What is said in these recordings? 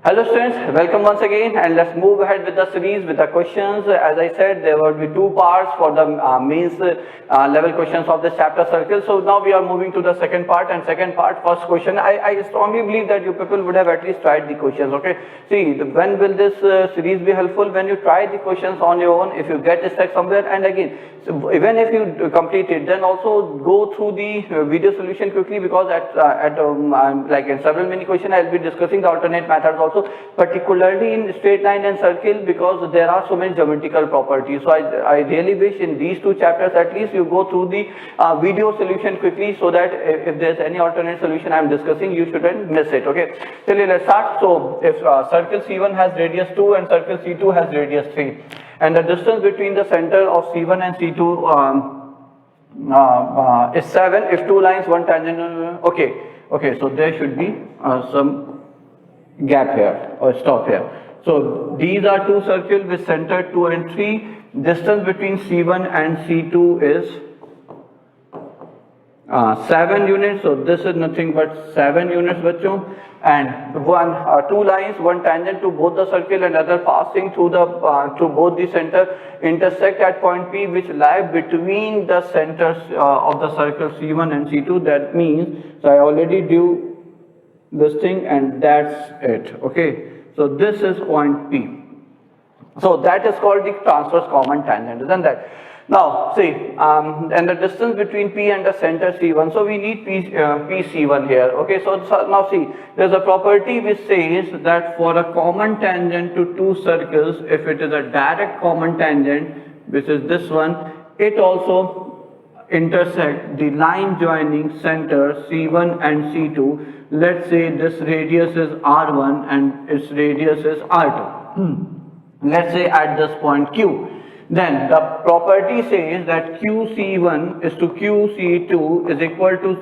Hello students, welcome once again, and let's move ahead with the series with the questions. As I said, there will be two parts for the mains level questions of this chapter circle. So now we are moving to the second part, and first question. I strongly believe that you people would have at least tried the questions, okay? See, when will this series be helpful? When you try the questions on your own, if you get stuck somewhere, and again, so even if you complete it, then also go through the video solution quickly, because like in several mini questions, I'll be discussing the alternate methods also, particularly in straight line and circle, because there are so many geometrical properties. So I really wish in these two chapters at least you go through the video solution quickly, so that if there's any alternate solution I'm discussing, you shouldn't miss it. Okay, so let's start. So if circle C1 has radius 2 and circle C2 has radius 3, and the distance between the center of C1 and C2 is 7 if two lines, one tangent. Okay, so there should be some gap here or stop here. So these are two circles with center 2 and 3. Distance between C1 and C2 is 7 units. So this is nothing but 7 units, bachcho. And two lines, one tangent to both the circle and other passing through the to both the center, intersect at point P, which lie between the centers of the circle C1 and C2. That means, so I already do this thing, and that's it. Okay, so this is point P. So that is called the transverse common tangent, isn't that? Now see, and the distance between P and the center C1, so we need PC1 here. Okay, so now see, there's a property which says that for a common tangent to two circles, if it is a direct common tangent, which is this one, it also intersect the line joining center C1 and C2. Let's say this radius is R1 and its radius is R2. Let's say at this point Q. Then the property says that QC1 is to QC2 is equal to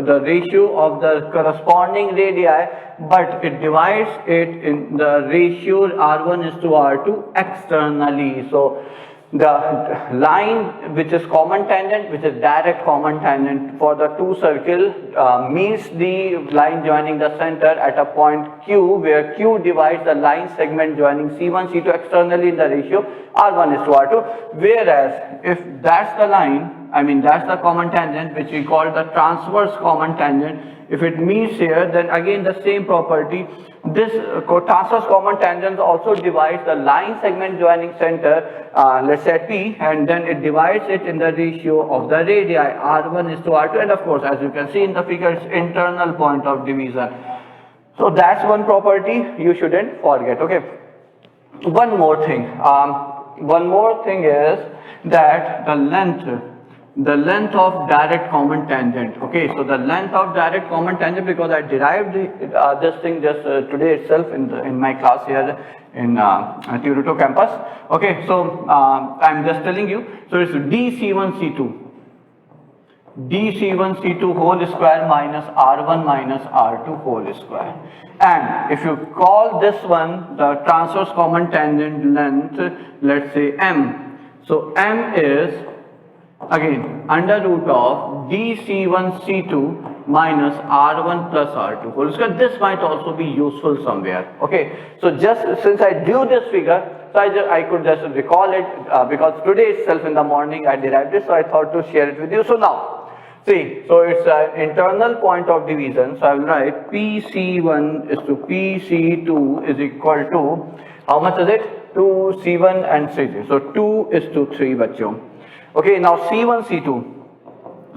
the ratio of the corresponding radii, but it divides it in the ratio R1 is to R2 externally. So the line which is common tangent, which is direct common tangent for the two circle, meets the line joining the center at a point Q, where Q divides the line segment joining C1, C2 externally in the ratio R1 is to R2. Whereas if that's the line, that's the common tangent which we call the transverse common tangent, if it meets here, then again the same property, this transverse common tangent also divides the line segment joining center, let's say P, and then it divides it in the ratio of the radii R1 is to R2, and of course, as you can see in the figure, it's internal point of division. So that's one property you shouldn't forget. Okay, one more thing is that the length of direct common tangent. Okay, so the length of direct common tangent, because I derived this thing just today itself in my class here in IIT campus. Okay, so I'm just telling you. So it's dC1C2 whole square minus R1 minus R2 whole square. And if you call this one the transverse common tangent length, let's say M. So M is again under root of dC1C2 minus R1 plus R2 whole square. This might also be useful somewhere. Okay, so just since I drew this figure, so I could just recall it because today itself in the morning I derived it, so I thought to share it with you. So now see, so it's an internal point of division, so I will write PC1 is to PC2 is equal to, how much is it? 2 C1 and C2, so 2 is to 3, bachcho. Okay, now C1, C2.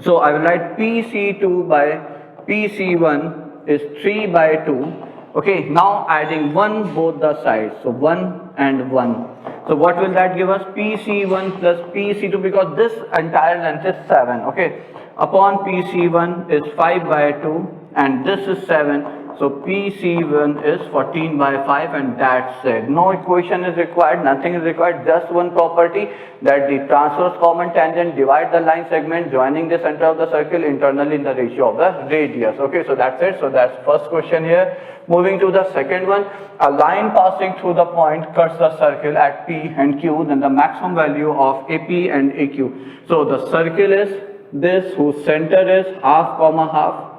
So I will write PC2 by PC1 is 3 by 2. Okay, now adding 1 both the sides. So 1 and 1. So what will that give us? PC1 plus PC2, because this entire length is 7. Okay, upon PC1 is 5 by 2 and this is 7. So PC1 is 14 by 5, and that's it. No equation is required, nothing is required, just one property, that the transverse common tangent divide the line segment joining the center of the circle internally in the ratio of the radius. Okay, so that's it. So that's first question here. Moving to the second one, a line passing through the point cuts the circle at P and Q, then the maximum value of AP and AQ. So the circle is this, whose center is half comma half.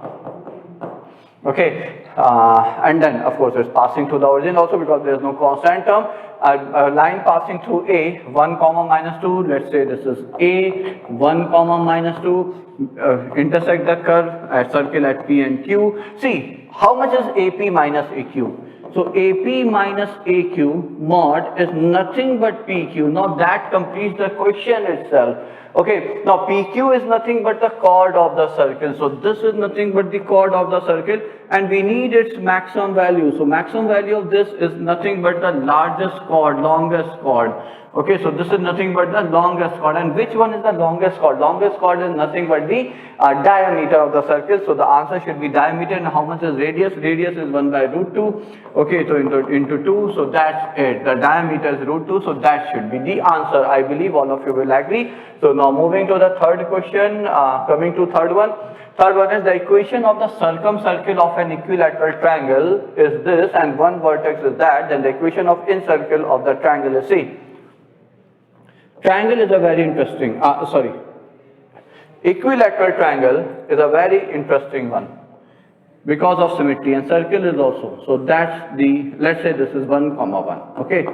Okay, and then of course it's passing through the origin also because there is no constant term. A line passing through A, 1 comma minus 2, let's say this is A, 1 comma minus 2, intersect the curve at circle at P and Q. See, how much is AP minus AQ? So AP minus AQ mod is nothing but PQ. Now that completes the question itself. Okay, now PQ is nothing but the chord of the circle. So this is nothing but the chord of the circle and we need its maximum value. So maximum value of this is nothing but the largest chord, longest chord. Okay, so this is nothing but the longest chord. And which one is the longest chord? Longest chord is nothing but the diameter of the circle. So the answer should be diameter. And how much is radius? Radius is 1 by root 2. Okay, so into 2. So that's it. The diameter is root 2. So that should be the answer. I believe all of you will agree. So now moving to the third question, coming to third one. Third one is the equation of the circumcircle of an equilateral triangle is this and one vertex is that. Then the equation of incircle of the triangle is C. Triangle is a very interesting, equilateral triangle is a very interesting one because of symmetry and circle is also. So that's the, let's say this is 1 comma 1, okay.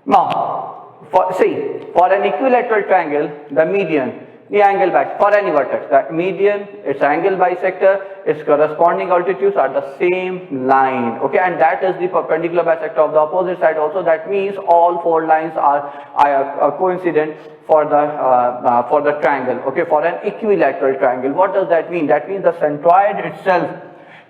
Now, for an equilateral triangle, the median, the angle bisector, for any vertex, the median, its angle bisector, its corresponding altitudes are the same line, okay, and that is the perpendicular bisector of the opposite side also. That means all 4 lines are coincident for the triangle, okay, for an equilateral triangle. What does that mean? That means the centroid itself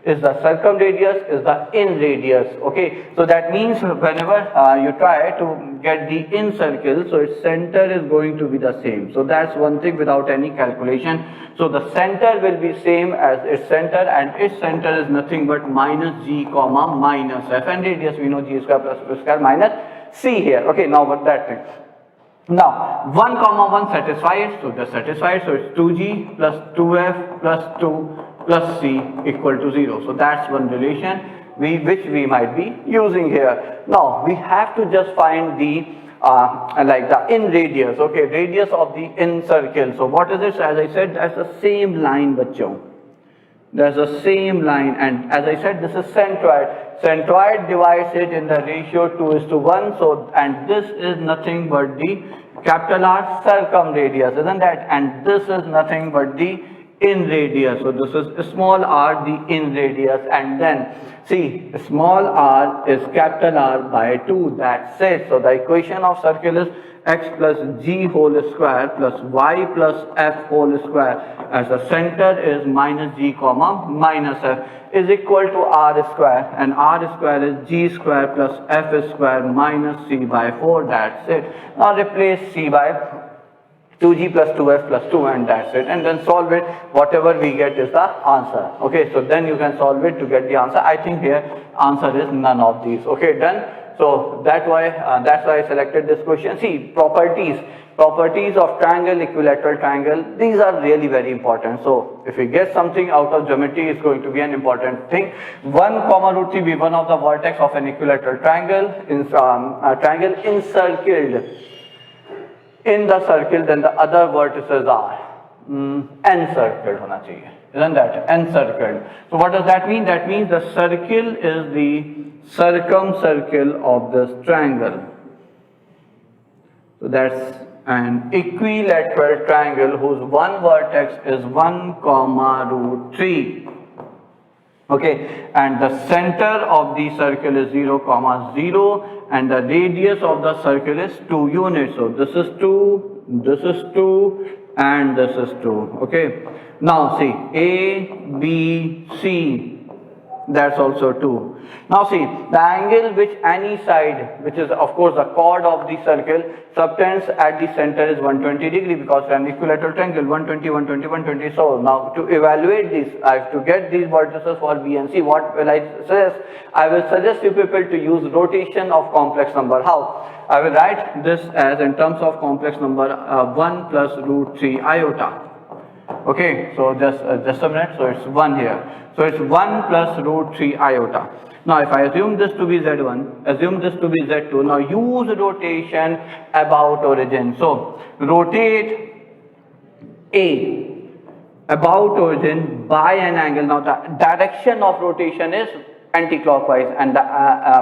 is the circumradius, is the inradius, okay. So that means whenever you try to get the incircle, so its center is going to be the same. So that's one thing without any calculation. So the center will be same as its center and its center is nothing but minus G comma minus F, and radius we know G square plus F square minus C here, okay. Now what that thing? Now 1 comma 1 satisfies, so just satisfied, so it's 2G plus 2F plus 2 plus C equal to 0. So that's one relation which we might be using here. Now we have to just find the like the in radius, okay, radius of the in circle. So what is it? As I said, that's the same line, bachcho. There's the same line, and as I said, this is centroid. Centroid divides it in the ratio 2:1. So, and this is nothing but the capital R circumradius, isn't that? And this is nothing but the in radius. So this is small r, the in radius, and then see, small r is capital R by 2. That's it. So the equation of circle is x plus g whole square plus y plus f whole square, as the center is minus g comma minus f, is equal to r square, and r square is g square plus f square minus c by 4. That's it. Now replace c by 2G plus 2F plus 2, and that's it, and then solve it. Whatever we get is the answer, okay. So then you can solve it to get the answer. I think here answer is none of these, okay, done. So that's why I selected this question. See, properties of triangle, equilateral triangle, these are really very important. So if we get something out of geometry, it's going to be an important thing. 1 comma root 3 be one of the vertex of an equilateral triangle, triangle encircled in the circle, then the other vertices are encircled hona chahiye, isn't that? Encircled. So what does that mean? That means the circle is the circumcircle of this triangle. So that's an equilateral triangle whose one vertex is 1 comma root 3. Okay, and the center of the circle is 0 comma 0, and the radius of the circle is 2 units. So this is 2, this is 2, and this is 2. Okay, now see, A, B, C, that's also 2. Now see, the angle which any side, which is of course the chord of the circle, subtends at the center is 120 degree, because for an equilateral triangle 120, 120, 120. So now to evaluate this, I have to get these vertices for B and C. What will I suggest? I will suggest you people to use rotation of complex number. How? I will write this as, in terms of complex number, 1 plus root 3 iota. Okay, so just a minute. So it's 1 here. So it's 1 plus root 3 iota. Now if I assume this to be Z1, assume this to be Z2, now use rotation about origin. So rotate A about origin by an angle. Now the direction of rotation is anti-clockwise and the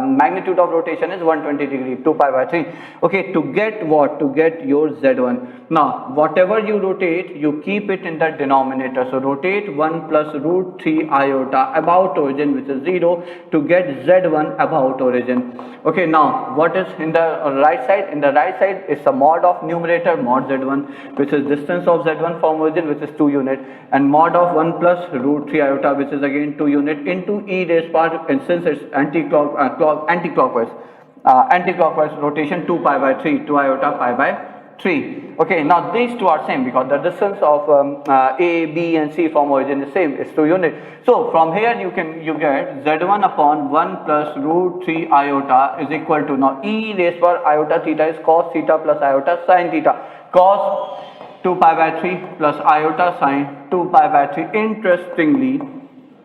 magnitude of rotation is 120 degree, 2 pi by 3. Okay, to get what? To get your Z1. Now whatever you rotate, you keep it in the denominator. So rotate 1 plus root 3 iota about origin, which is 0, to get Z1 about origin. Okay, now what is in the right side? In the right side is the mod of numerator, mod Z1, which is distance of Z1 from origin, which is 2 unit, and mod of 1 plus root 3 iota, which is again 2 unit, into e raised power, and since it's anti-clockwise rotation, 2 pi by 3, 2 iota pi by 3. Okay, now these two are same because the distance of A, B and C from origin is same, it's 2 unit. So from here you get Z1 upon 1 plus root 3 iota is equal to, now e raised power iota theta is cos theta plus iota sin theta, cos 2 pi by 3 plus iota sin 2 pi by 3. Interestingly,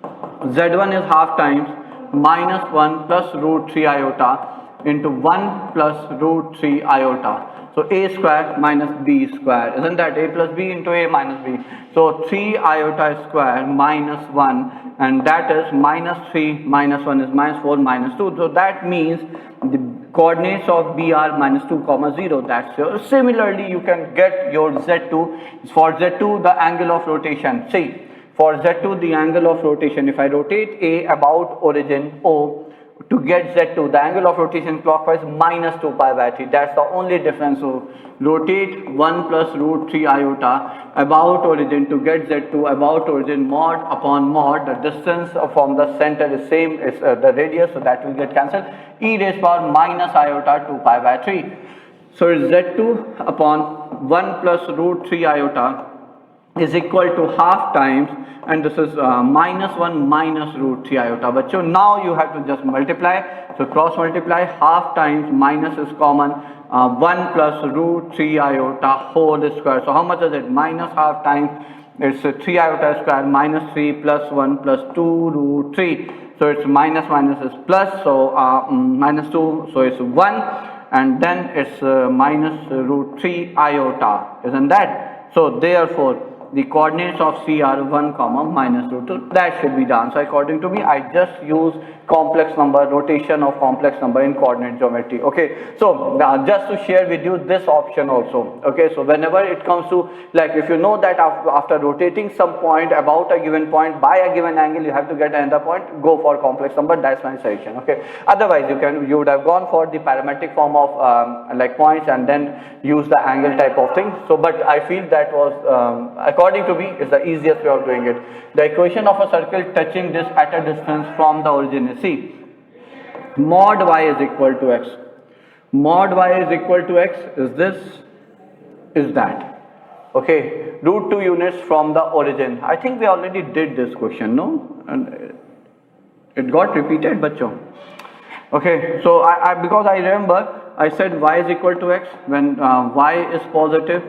Z1 is half times minus 1 plus root 3 iota into 1 plus root 3 iota. So a square minus b square, isn't that? A plus b into a minus b. So 3 iota square minus 1, and that is minus 3 minus 1 is minus 4 minus 2. So that means the coordinates of b are minus 2 comma 0. That's your. Similarly, you can get your Z2. For Z2, the angle of rotation. See, for Z2, the angle of rotation, if I rotate A about origin O, to get Z2, the angle of rotation clockwise minus 2 pi by 3. That's the only difference. So rotate 1 plus root 3 iota about origin to get Z2 about origin, mod upon mod. The distance from the center is same, is the radius, so that will get cancelled. E raised power minus iota 2 pi by 3. So it's Z2 upon 1 plus root 3 iota is equal to half times, and this is minus 1 minus root 3 iota. But so now you have to just multiply. So cross multiply, half times minus is common, 1 plus root 3 iota whole square. So how much is it? Minus half times, it's 3 iota square minus 3 plus 1 plus 2 root 3. So it's minus minus is plus, so minus 2, so it's 1, and then it's minus root 3 iota, isn't that? So therefore the coordinates of C are 1 comma minus root 2. That should be the answer according to me. I just use complex number, rotation of complex number in coordinate geometry. Okay, so just to share with you this option also. Okay, so whenever it comes to, like, if you know that after rotating some point about a given point by a given angle, you have to get another point, go for complex number. That's my suggestion. Okay, otherwise you would have gone for the parametric form of like points and then use the angle type of thing. So but I feel that was according to me is the easiest way of doing it. The equation of a circle touching this at a distance from the origin is, see, mod y is equal to x. Mod y is equal to x is this, is that. Okay, root 2 units from the origin. I think we already did this question, no? And it got repeated, bacho. Okay, so because I remember I said y is equal to x when y is positive,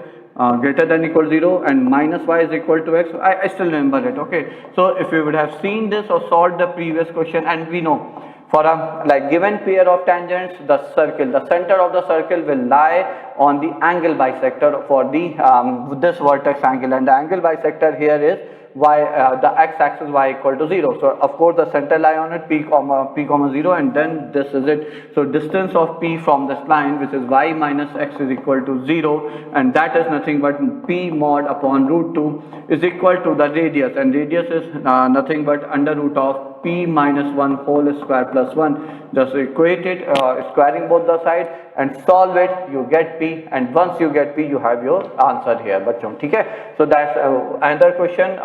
greater than equal 0, and minus y is equal to x. I still remember it. Okay, so if we would have seen this or solved the previous question, and we know for a like given pair of tangents, the circle, the center of the circle will lie on the angle bisector for the this vertex angle, and the angle bisector here is y, the x-axis y equal to 0. So of course the center lie on it, p comma 0, and then this is it. So distance of p from this line, which is y minus x, is equal to 0, and that is nothing but p mod upon root 2 is equal to the radius, and radius is nothing but under root of p minus 1 whole square plus 1. Just equate it, squaring both the sides and solve it, you get p, and once you get p, you have your answer here. Okay? So that's another question.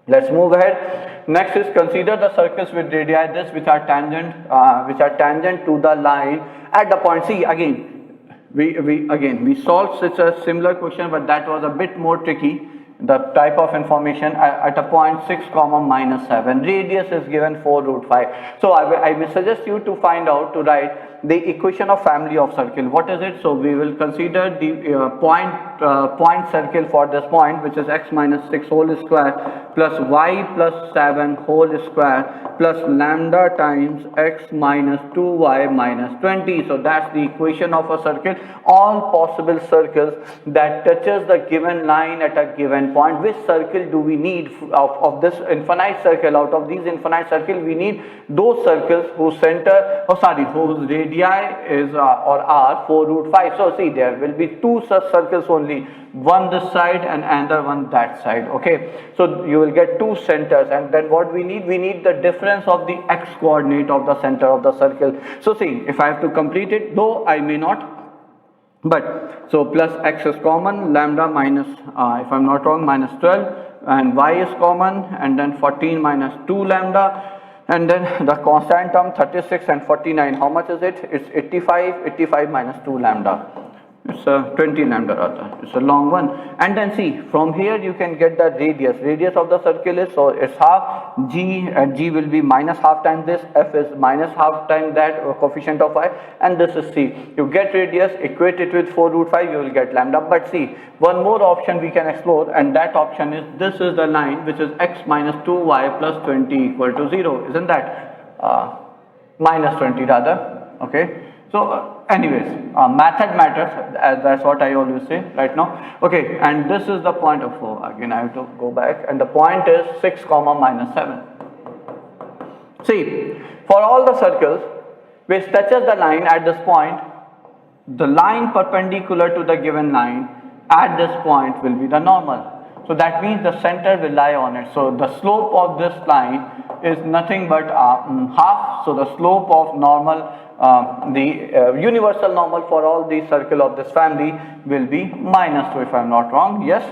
Let's move ahead. Next is consider the circles with radii this which are tangent to the line at the point. See, again we solved such a similar question, but that was a bit more tricky. The type of information at a point 6 comma minus 7, radius is given 4 root 5. So I will suggest you to find out, to write the equation of family of circle. What is it? So we will consider the point circle for this point, which is x minus 6 whole square plus y plus 7 whole square plus lambda times x minus 2y minus 20. So that's the equation of a circle. All possible circles that touches the given line at a given then point which circle do we need of this infinite circle. Out of these infinite circle, we need those circles whose center, whose radii is or are 4 root 5. So see, there will be two such circles only, one this side and another one that side. Okay, so you will get two centers, and then what we need the difference of the x coordinate of the center of the circle. So see, if I have to complete it, though I may not, but so plus x is common, lambda minus if I'm not wrong minus 12, and y is common, and then 14 minus 2 lambda, and then the constant term 36 and 49, how much is it? It's 85 minus 2 lambda. It's 20 lambda rather. It's a long one. And then see, from here you can get the radius of the circle is, so it's half g, and g will be minus half times this, f is minus half times that coefficient of y, and this is c. You get radius, equate it with 4 root 5, you will get lambda. But see, one more option we can explore, and that option is, this is the line which is x minus 2y plus 20 equal to 0, isn't that? Minus 20 rather. Okay, so anyways, method matters, as that's what I always say right now. Okay, and this is the point of 4. Again, I have to go back, and the point is 6 comma minus 7. See, for all the circles which touches the line at this point, the line perpendicular to the given line at this point will be the normal. So that means the center will lie on it. So the slope of this line is nothing but half. So the slope of normal, the universal normal for all the circle of this family will be minus 2, if I am not wrong. Yes.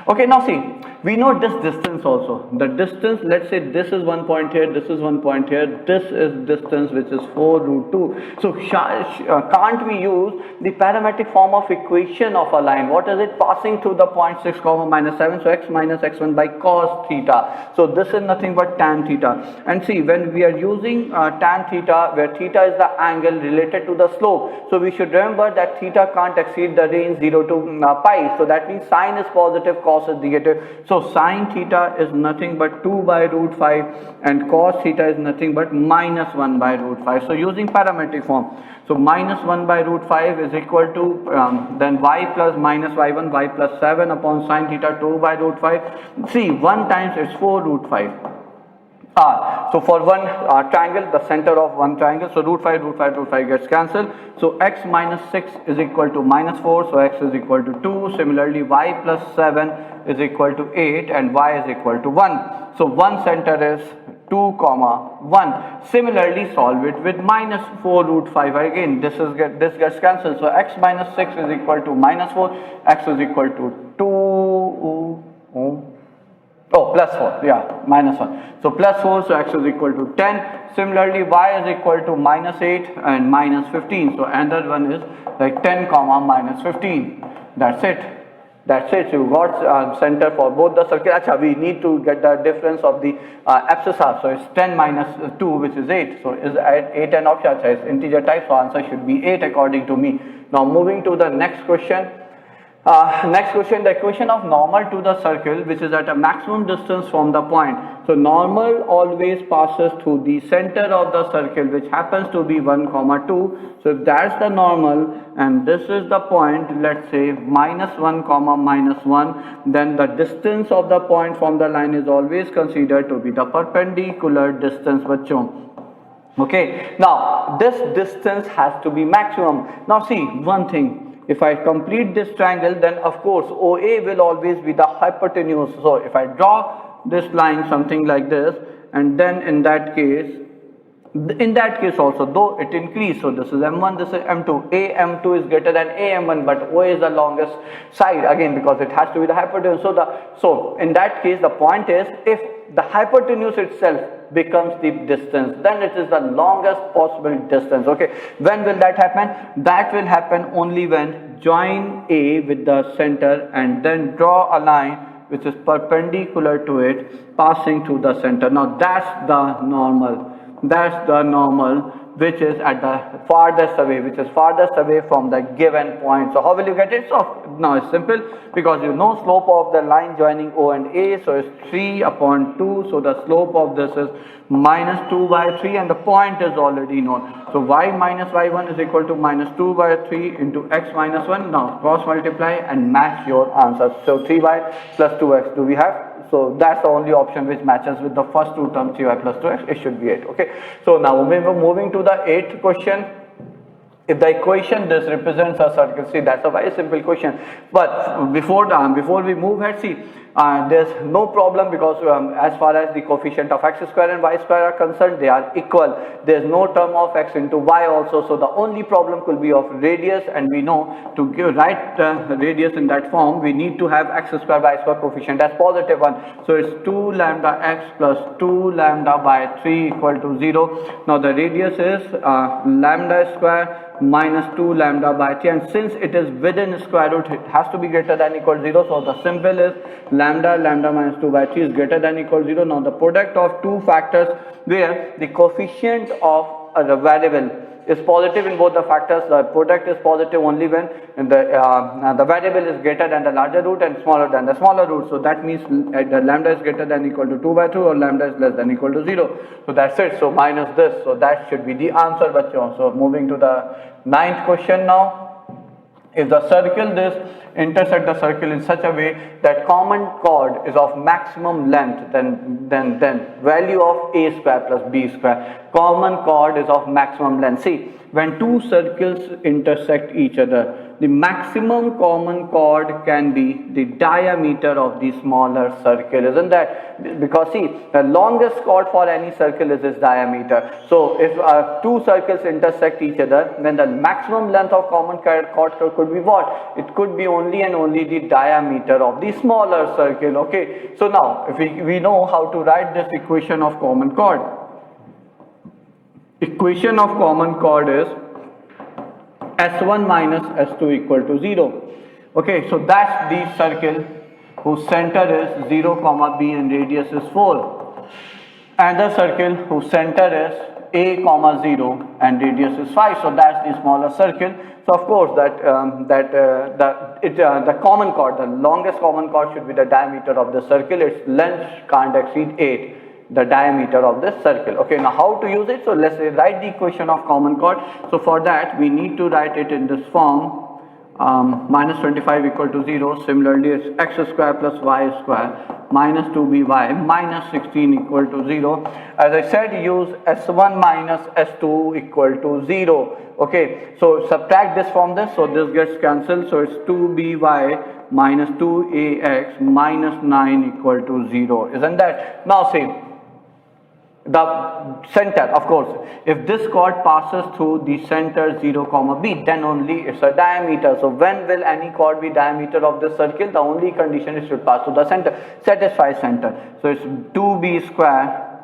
Okay, now see, we know this distance also. The distance, let's say this is one point here, this is one point here, this is distance which is 4 root 2. So can't we use the parametric form of equation of a line? What is it? Passing through the point 6 comma minus 7, so x minus x1 by cos theta. So this is nothing but tan theta. And see, when we are using tan theta, where theta is the angle related to the slope, so we should remember that theta can't exceed the range 0 to pi. So that means sine is positive, cos is negative. So sine theta is nothing but 2 by root 5, and cos theta is nothing but minus 1 by root 5. So using parametric form, so minus 1 by root 5 is equal to then y plus minus y1, y plus 7 upon sine theta 2 by root 5. See, 1 times it's 4 root 5. So for one triangle, the center of one triangle, so root 5 gets cancelled. So x minus 6 is equal to minus 4, so x is equal to 2. Similarly, y plus 7 is equal to 8, and y is equal to 1. So one center is 2 comma 1. Similarly, solve it with minus 4 root 5. Again, this gets cancelled. So x minus 6 is equal to minus 4, x is equal to 2. Oh, plus 4, yeah, minus 1. So plus 4, so x is equal to 10. Similarly, y is equal to minus 8 and minus 15. So another one is like 10 comma minus 15. That's it. So you got center for both the circle. Achha, we need to get the difference of the abscissa. So it's 10 minus 2, which is 8. So is 8 an option? Achha, it's integer type, so answer should be 8 according to me. Now moving to the next question. The equation of normal to the circle, which is at a maximum distance from the point. So normal always passes through the center of the circle, which happens to be 1 comma 2. So if that's the normal, and this is the point, let's say minus 1 comma minus 1, then the distance of the point from the line is always considered to be the perpendicular distance. Okay, now this distance has to be maximum. Now see one thing. If I complete this triangle, then of course OA will always be the hypotenuse. So if I draw this line something like this, and then in that case also, though it increased, so this is M1, this is M2, AM2 is greater than AM1, but OA is the longest side, again because it has to be the hypotenuse. So in that case, the point is, if the hypotenuse itself becomes the distance, then it is the longest possible distance. Okay, when will that happen? That will happen only when join A with the center and then draw a line which is perpendicular to it passing through the center. Now that's the normal which is at the farthest away, which is farthest away from the given point. So how will you get it? So now it's simple, because you know slope of the line joining O and A, so it's 3 upon 2, so the slope of this is minus 2 by 3, and the point is already known. So y minus y1 is equal to minus 2 by 3 into x minus 1. Now cross multiply and match your answers. So 3y plus 2x do we have? So that's the only option which matches with the first two terms, 3y plus 2x. It should be 8. Okay. So now we're moving to the 8th question. If the equation this represents a circle, see, that's a very simple question. But before we move ahead, see, there's no problem, because as far as the coefficient of x square and y square are concerned, they are equal. There's no term of x into y also. So the only problem could be of radius, and we know to write radius in that form, we need to have x square by square coefficient as positive one. So it's 2 lambda x plus 2 lambda by 3 equal to 0. Now the radius is lambda square minus 2 lambda by 3, and since it is within square root, it has to be greater than equal to 0. So the symbol is lambda minus 2 by 3 is greater than equal to 0. Now the product of two factors where the coefficient of a variable is positive in both the factors, the product is positive only when the variable is greater than the larger root and smaller than the smaller root. So that means the lambda is greater than equal to 2 by 2, or lambda is less than equal to 0. So that's it. So minus this. So that should be the answer, bachcho. So moving to the 9th question now. If the circle this intersect the circle in such a way that common chord is of maximum length, then value of a square plus b square. Common chord is of maximum length. See, when two circles intersect each other, the maximum common chord can be the diameter of the smaller circle, isn't that? Because see, the longest chord for any circle is its diameter. So if two circles intersect each other, then the maximum length of common chord could be what? It could be only and only the diameter of the smaller circle. Okay, so now if we know how to write this equation of common chord. Equation of common chord is S1 minus S2 equal to 0. Okay, so that's the circle whose center is 0 comma b and radius is 4. And the circle whose center is a comma 0 and radius is 5. So that's the smaller circle. So of course the common chord, the longest common chord should be the diameter of the circle. Its length can't exceed 8. The diameter of this circle. Okay, now how to use it? So let's write the equation of common chord. So for that we need to write it in this form, minus 25 equal to 0. Similarly, it's x square plus y square minus 2by minus 16 equal to 0. As I said, use s1 minus s2 equal to 0. Okay, so subtract this from this, so this gets cancelled. So it's 2by minus 2ax minus 9 equal to 0. Isn't that? Now see, the center, of course, if this chord passes through the center 0 comma b, then only it's a diameter. So when will any chord be diameter of this circle? The only condition is should pass through the center, satisfy center. So it's 2b square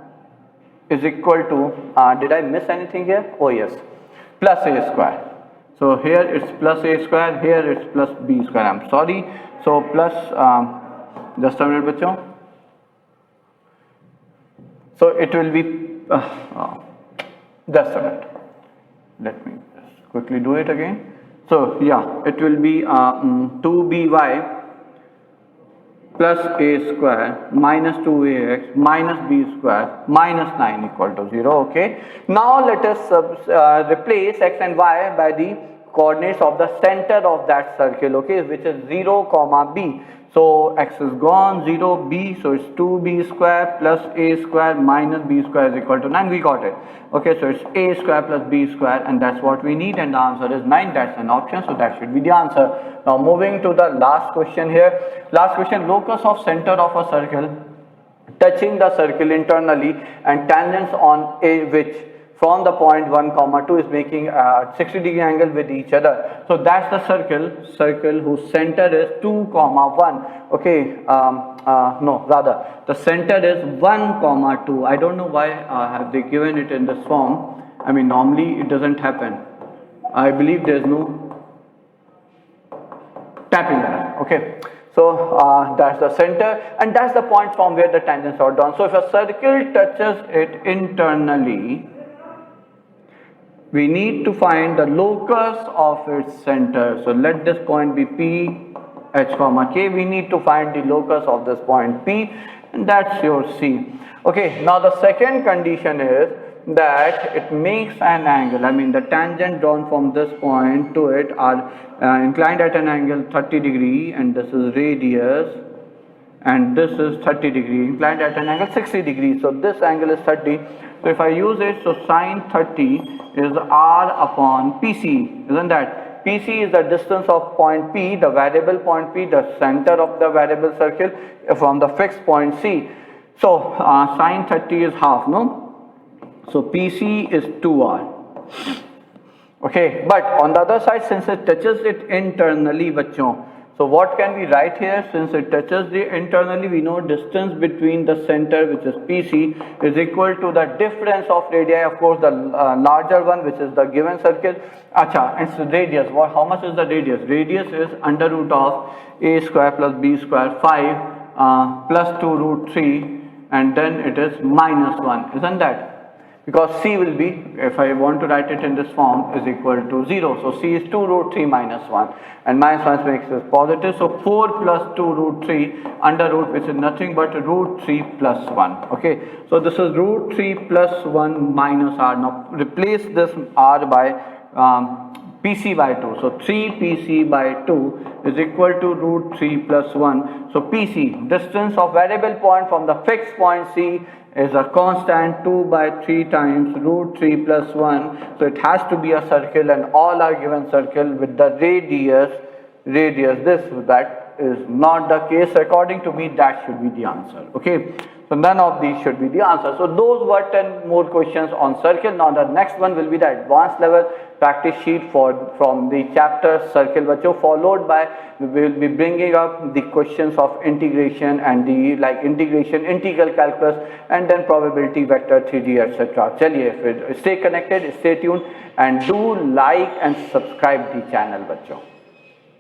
is equal to, did I miss anything here? Oh yes, plus a square. So here it's plus a square, here it's plus b square. I'm sorry. So plus, just a minute, bachcho. So it will be, just a minute, let me just quickly do it again. So yeah, it will be 2by plus a square minus 2ax minus b square minus 9 equal to 0. Okay, now let us replace x and y by the coordinates of the center of that circle, okay, which is 0 comma b. So x is gone, 0, b, so it's 2b square plus a square minus b square is equal to 9. We got it. Okay, so it's a square plus b square, and that's what we need, and the answer is 9. That's an option, so that should be the answer. Now moving to the last question here. Last question, locus of center of a circle touching the circle internally and tangents on a which from the point 1 comma 2 is making a 60-degree angle with each other. So that's the circle whose center is 2 comma 1. Okay, no, rather the center is 1 comma 2. I don't know why have they given it in this form. I mean, normally it doesn't happen. I believe there's no tapping error. Okay, so that's the center, and that's the point from where the tangents are drawn. So if a circle touches it internally, we need to find the locus of its center. So let this point be P, H comma K. We need to find the locus of this point P, and that's your C. Okay, now the second condition is that it makes an angle. I mean the tangent drawn from this point to it are inclined at an angle 30 degree, and this is radius, and this is 30 degree, inclined at an angle 60 degrees. So this angle is 30. So if I use it, so sine 30 is R upon PC, isn't that? PC is the distance of point P, the variable point P, the center of the variable circle from the fixed point C. So sine 30 is half, no? So PC is 2R. Okay, but on the other side, since it touches it internally, bachon, so what can we write here? Since it touches the internally, we know distance between the center, which is PC, is equal to the difference of radii, of course the larger one, which is the given circle. Acha, and so radius, how much is the radius? Radius is under root of a square plus b square 5 plus 2 root 3, and then it is minus 1, isn't that? Because C will be, if I want to write it in this form, is equal to 0. So C is 2 root 3 minus 1, and minus 1 makes it positive. So 4 plus 2 root 3 under root, which is nothing but root 3 plus 1. Okay, so this is root 3 plus 1 minus R. Now replace this R by PC by 2. So 3 PC by 2 is equal to root 3 plus 1. So PC, distance of variable point from the fixed point C, is a constant 2 by 3 times root 3 plus 1. So it has to be a circle, and all are given circle with the radius. That is not the case. According to me, that should be the answer. Okay, so none of these should be the answer. So those were 10 more questions on circle. Now the next one will be the advanced level practice sheet from the chapter circle, followed by we will be bringing up the questions of integration and the integration, integral calculus, and then probability vector, 3D, etc. Chaliye, stay connected, stay tuned, and do like and subscribe the channel, bachcho.